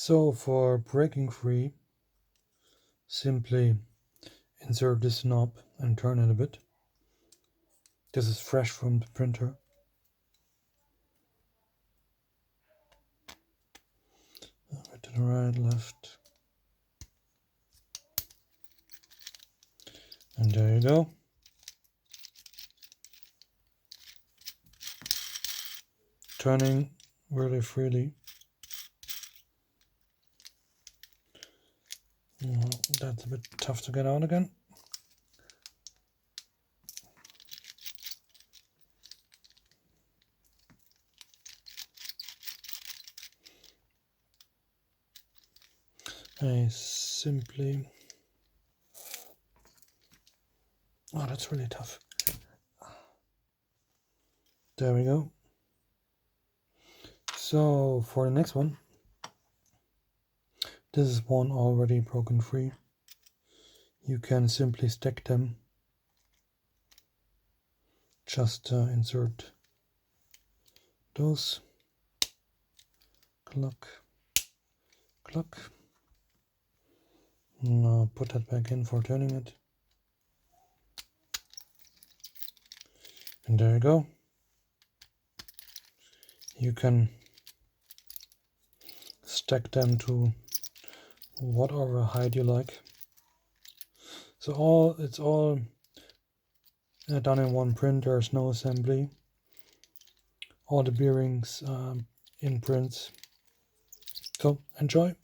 So for breaking free, simply insert this knob and turn it a bit. This is fresh from the printer. To the right, left. And there you go. Turning really freely. Well, that's a bit tough to get out again. I simply... Oh, that's really tough. There we go. So for the next one, this is one already broken free. You can simply stack them. Just insert those. Cluck, cluck. Now put that back in for turning it. And there you go. You can stack them to whatever height you like. So it's all done in one print. There's no assembly. All the bearings in prints. So enjoy.